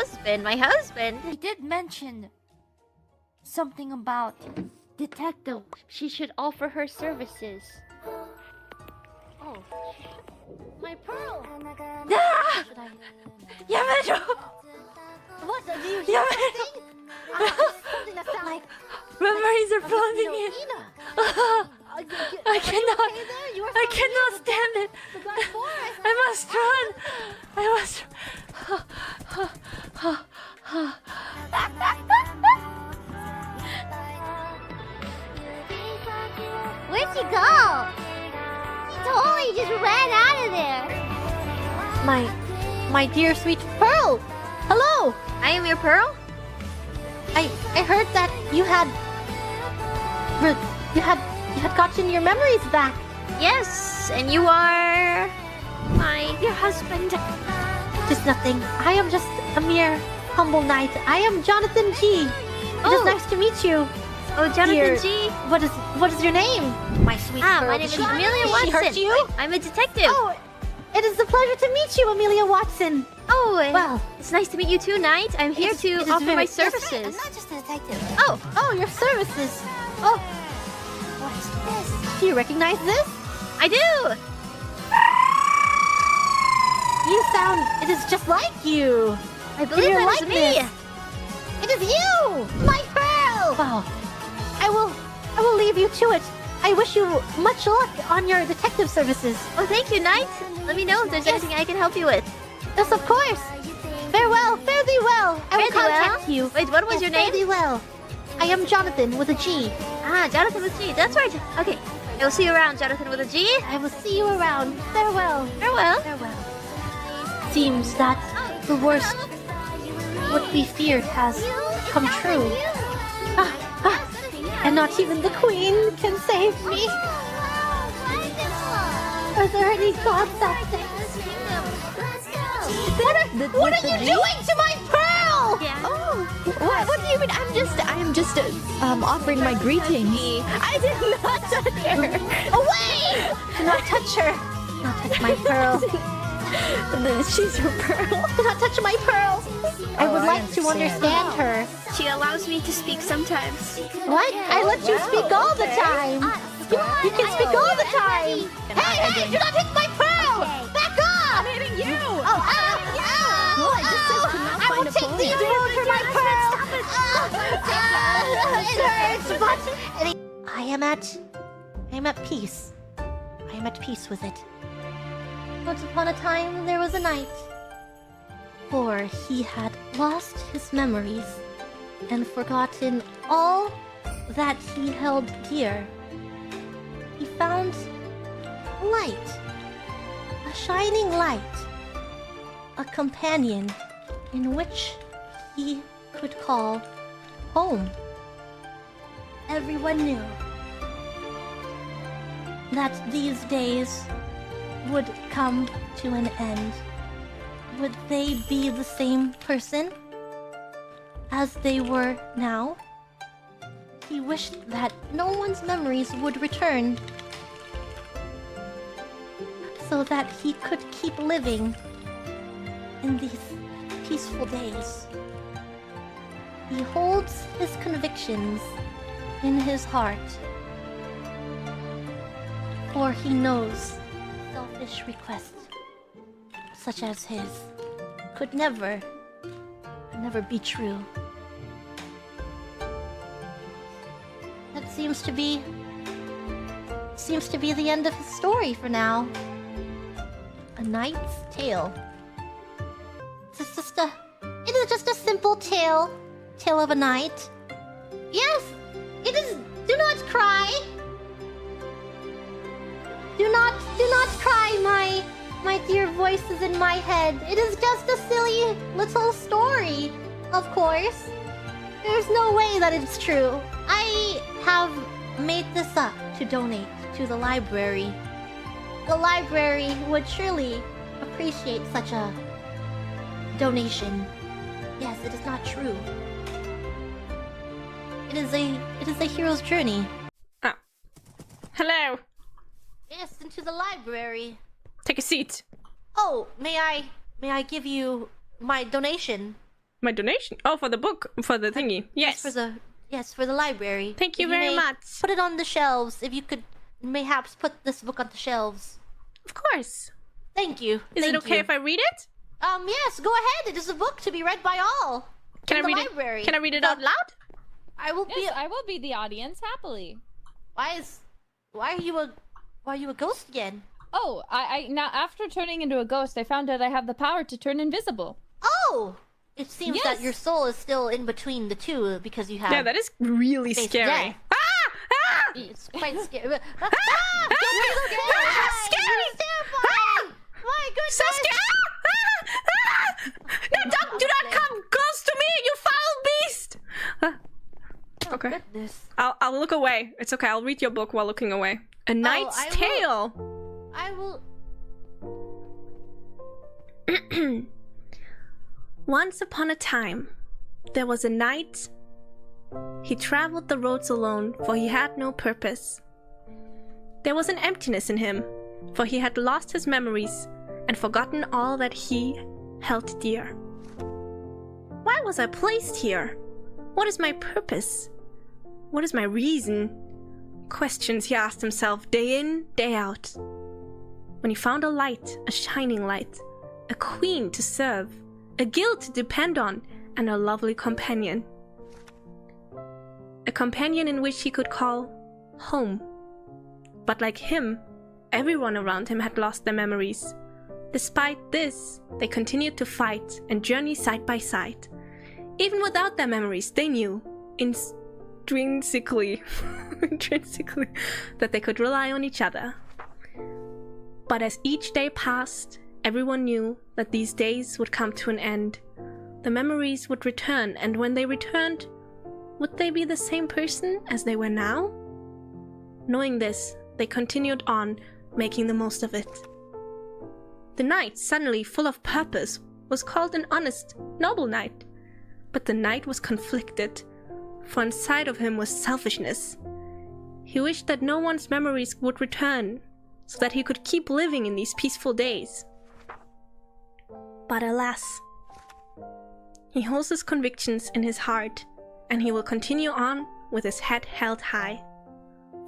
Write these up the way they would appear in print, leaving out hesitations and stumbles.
husband. My husband. He did mention something about detective. She should offer her services. Oh, my pearl. Ah! Should I? Yamero! What? Do you Yeah. hear something? Something that sounds like Memories are flooding in. I cannot. I cannot stand it. I must run. I must. Where'd she go? She totally just ran out of there. My dear sweet Pearl. Hello. I am your Pearl. I heard that you had gotten your memories back. Yes, and you are my dear husband. Just nothing. I am just a mere humble knight. I am Jonathan G. It is Oh. nice to meet you. Oh, Jonathan Dear. G. What is your name? My sweet Ah, Pearl. my name is Did she- Amelia did she hurt Watson. you? I'm a detective. Oh, it is a pleasure to meet you, Amelia Watson. Oh, Well, it's nice to meet you too, Knight. I'm here it to is offer very- my Yes, right. services. I'm not just a detective. Oh, Your services. Oh, what's this? Do you recognize this? I do. You sound. It is just like you. I believe your that is me. likeness. It is you, my Pearl. Wow. I will leave you to it. I wish you much luck on your detective services. Oh, thank you, Knight. Let me know if there's anything I can help you with. Yes, of course. Farewell, fare thee well. I will Fare thee contact well? you. Wait, what was your Fare name? thee well. I am Jonathan with a G. Ah, Jonathan with G. That's right. Okay. I will see you around, Jonathan with a G. I will see you around. Farewell. Farewell. Farewell. Seems that the worst, what we feared, has come true. Ah, ah. And not even the Queen can save me. Are there any gods out there? What are you doing to my pearl? Yeah. Oh, what do you mean? I'm just offering my greetings. I did not touch her. Away! Do not touch her. Do not touch my pearl. She's your pearl. Do not touch my pearl. I would I like to understand her. She allows me to speak sometimes. What? I let you speak all the time. You can speak all the time. Hey, do not hit my pearl! Back off! I'm hitting you. Oh, Well, I just said to not I find will a take pony. these wounds for my pearl. It hurts, but I am at peace. I am at peace with it. Once upon a time, there was a knight. For he had lost his memories and forgotten all that he held dear. He found light, a shining light, a companion in which he could call home. Everyone knew that these days would come to an end. Would they be the same person as they were now? He wished that no one's memories would return, so that he could keep living in these peaceful days. He holds his convictions in his heart, for he knows selfish requests such as his could never be true. That seems to be the end of his story for now. A knight's tale. It is just a simple tale of a knight. Yes, it is. Do not cry. Do not cry, my dear voices in my head. It is just a silly little story, of course. There's no way that it's true. I have made this up to donate to the library. The library would surely appreciate such a donation. Yes, it is not true. It is a hero's journey. Hello. Yes, into the library. Take a seat. Oh, may I give you my donation? My donation? Oh, for the book, for the thingy. Yes. For the library. Thank you If very may much. Put it on the shelves. If you could mayhaps put this book on the shelves. Of course. Thank you. Is it okay if I read it? Yes, go ahead. It is a book to be read by all. Can I read library. it? Can I read it out loud? I will be. Yes, I will be the audience happily. Why are you a ghost again? Oh, I now after turning into a ghost, I found out I have the power to turn invisible. Oh! It seems Yes. that your soul is still in between the two because you have. Yeah, that is really faced scary. death. Ah! Ah! It's quite scary. Scary! Terrifying! My goodness! So scary! No, do not come close to me, you foul beast! Oh, Okay. goodness. I'll look away. It's okay. I'll read your book while looking away. A Knight's I will- Tale. I will. Once upon a time, there was a knight. He traveled the roads alone, for he had no purpose. There was an emptiness in him, for he had lost his memories and forgotten all that he held dear. Why was I placed here? What is my purpose? What is my reason? Questions he asked himself day in, day out. When he found a light, a shining light, a queen to serve, a guild to depend on, and a lovely companion. A companion in which he could call home. But like him, everyone around him had lost their memories. Despite this, they continued to fight and journey side by side. Even without their memories, they knew, intrinsically, that they could rely on each other. But as each day passed, everyone knew that these days would come to an end. The memories would return, and when they returned, would they be the same person as they were now? Knowing this, they continued on, making the most of it. The knight, suddenly full of purpose, was called an honest, noble knight. But the knight was conflicted, for inside of him was selfishness. He wished that no one's memories would return, so that he could keep living in these peaceful days. But alas, he holds his convictions in his heart, and he will continue on with his head held high.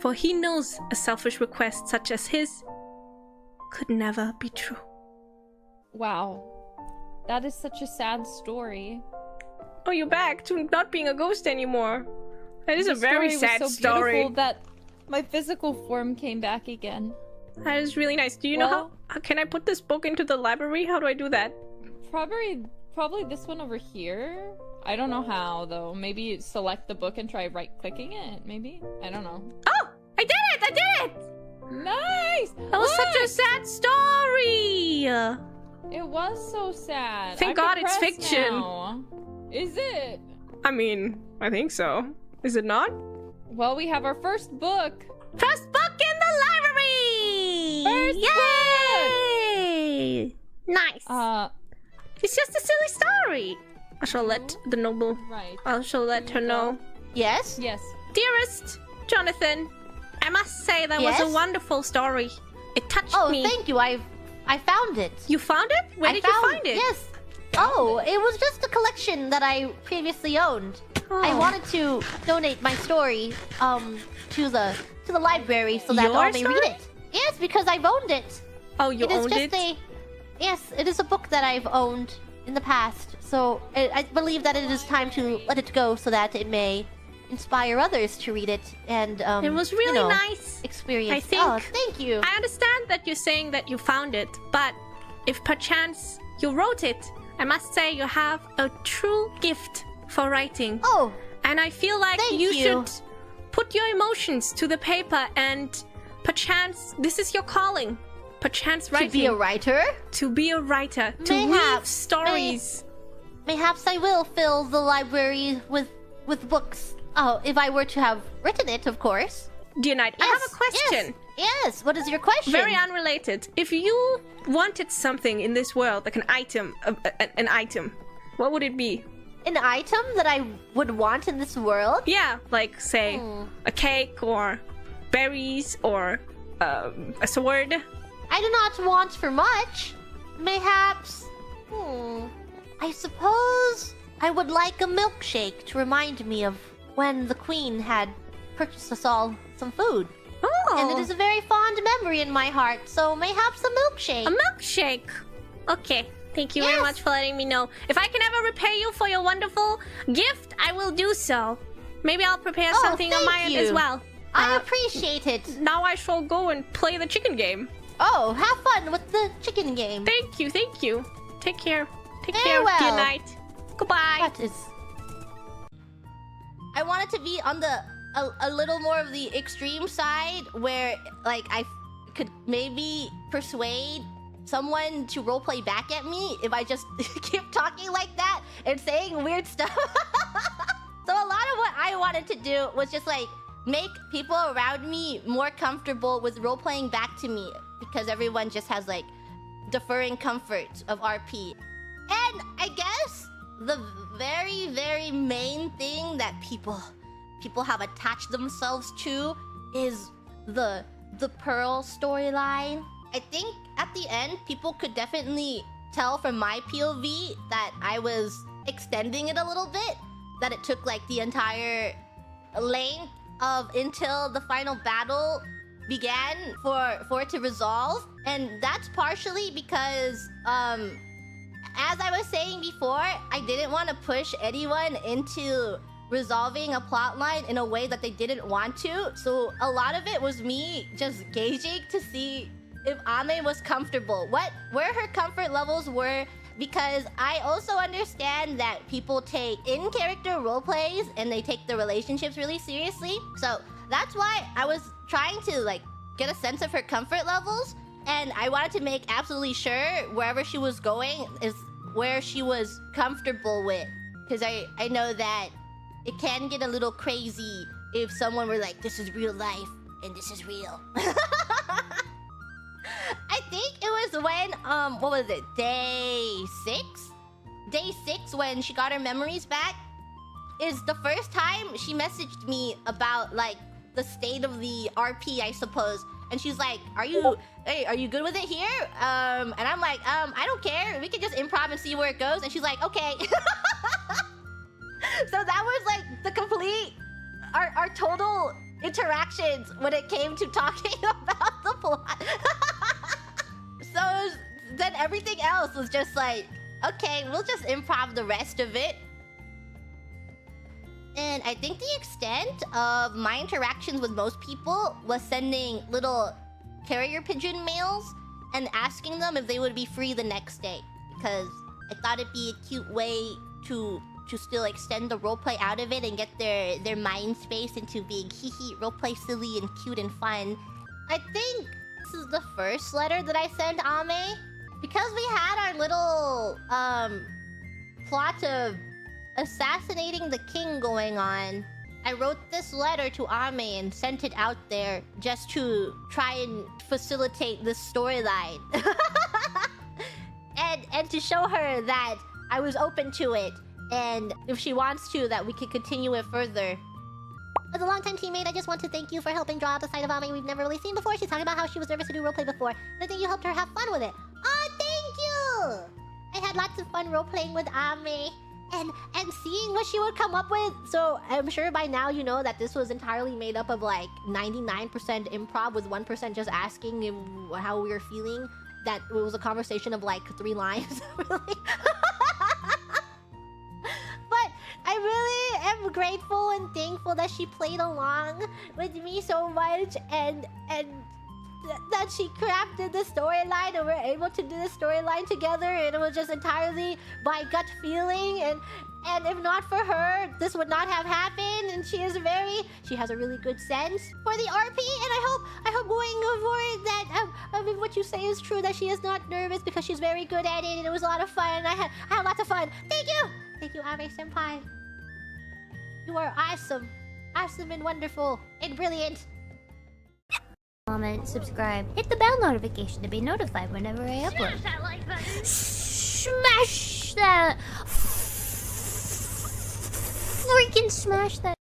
For he knows a selfish request such as his could never be true. Wow. That is such a sad story. Oh, you're back to not being a ghost anymore. That is a very sad was so story. beautiful that my physical form came back again. That is really nice. Do you know how can I put this book into the library? How do I do that? Probably this one over here. I don't know how though. Maybe select the book and try right-clicking it. Maybe I don't know. Oh, I did it! I did it! Nice. That was such a sad story. It was so sad. Thank I'm God it's depressed fiction. now. Is it? I mean, I think so. Is it not? Well, we have our first book. First book in the library! First Yay! Nice. It's just a silly story. I shall let the noble. Right. I shall let her know. Yes? Yes. Dearest Jonathan, I must say that was a wonderful story. It touched me. Oh, thank you. I found it. You found it? Where did you find it? Yes. Oh, it was just a collection that I previously owned. I wanted to donate my story to the library so that all may read it. Yes, because I've owned it. Oh, you owned it? Yes, it is a book that I've owned in the past. So I believe that it is time to let it go so that it may inspire others to read it and it was really nice experience. I think. Oh, thank you. I understand that you're saying that you found it, but if perchance you wrote it, I must say you have a true gift for writing. Oh, and I feel like you should put your emotions to the paper, and perchance this is your calling. Perchance writing. To be a writer? To be a writer. To weave stories. Mayhaps I will fill the library with books. Oh, if I were to have written it, of course. Dear Knight, I have a question. Yes, what is your question? Very unrelated. If you wanted something in this world, like an item, what would it be? An item that I would want in this world? Yeah, like, say, a cake, or berries, or a sword. I do not want for much. Mayhaps... I suppose I would like a milkshake to remind me of when the queen had purchased us all some food. Oh, And it is a very fond memory in my heart, so mayhaps a milkshake. a milkshake. Okay, thank you very Yes. much for letting me know. If I can ever repay you for your wonderful gift, I will do so. Maybe I'll prepare Oh, something on thank my end you. as well. I appreciate it. Now I shall go and play the chicken game. Oh, have fun with the chicken game. Thank you, thank you. Take care. Take Very care. well. Good night. Goodbye. What is... I wanted to be on the a little more of the extreme side where like I could maybe persuade someone to roleplay back at me if I just keep talking like that and saying weird stuff. So a lot of what I wanted to do was just like make people around me more comfortable with roleplaying back to me because everyone just has like deferring comfort of RP. And I guess the very, very main thing that people have attached themselves to is the Pearl storyline. I think at the end, people could definitely tell from my POV that I was extending it a little bit. That it took like the entire length of until the final battle began for it to resolve. And that's partially because as I was saying before, I didn't want to push anyone into resolving a plotline in a way that they didn't want to. So a lot of it was me just gauging to see if Ame was comfortable, where her comfort levels were, because I also understand that people take in-character roleplays and they take the relationships really seriously. So that's why I was trying to like get a sense of her comfort levels, and I wanted to make absolutely sure wherever she was going is where she was comfortable with, because I know that it can get a little crazy if someone were like, this is real life and this is real. I think it was when, what was it, day 6? Day 6 when she got her memories back is the first time she messaged me about like the state of the RP, I suppose. And she's like, are you good with it here? And I'm like, I don't care. We can just improv and see where it goes. And she's like, okay. So that was like the complete, our total interactions when it came to talking about the plot. So then everything else was just like, okay, we'll just improv the rest of it. And I think the extent of my interactions with most people was sending little carrier pigeon mails and asking them if they would be free the next day. Because I thought it'd be a cute way to still extend the roleplay out of it and get their mind space into being hee roleplay silly and cute and fun. I think this is the first letter that I sent Ame. Because we had our little plot of assassinating the king going on, I wrote this letter to Ame and sent it out there just to try and facilitate this storyline. and to show her that I was open to it, and if she wants to, that we could continue it further. As a longtime teammate, I just want to thank you for helping draw out the side of Ame we've never really seen before. She's talking about how she was nervous to do roleplay before, and I think you helped her have fun with it. Oh, thank you! I had lots of fun roleplaying with Ame. And seeing what she would come up with. So I'm sure by now you know that this was entirely made up of like 99% improv with 1% just asking how we were feeling. That it was a conversation of like 3 lines, really. But I really am grateful and thankful that she played along with me so much and that she crafted the storyline and we're able to do the storyline together, and it was just entirely by gut feeling, and if not for her, this would not have happened. And she has a really good sense for the RP, and I hope going forward that what you say is true, that she is not nervous because she's very good at it, and it was a lot of fun. I had lots of fun. Thank you, Ame Senpai. You are awesome and wonderful and brilliant. Comment, subscribe, hit the bell notification to be notified whenever I upload. Smash that like button. Smash that! Freaking smash that!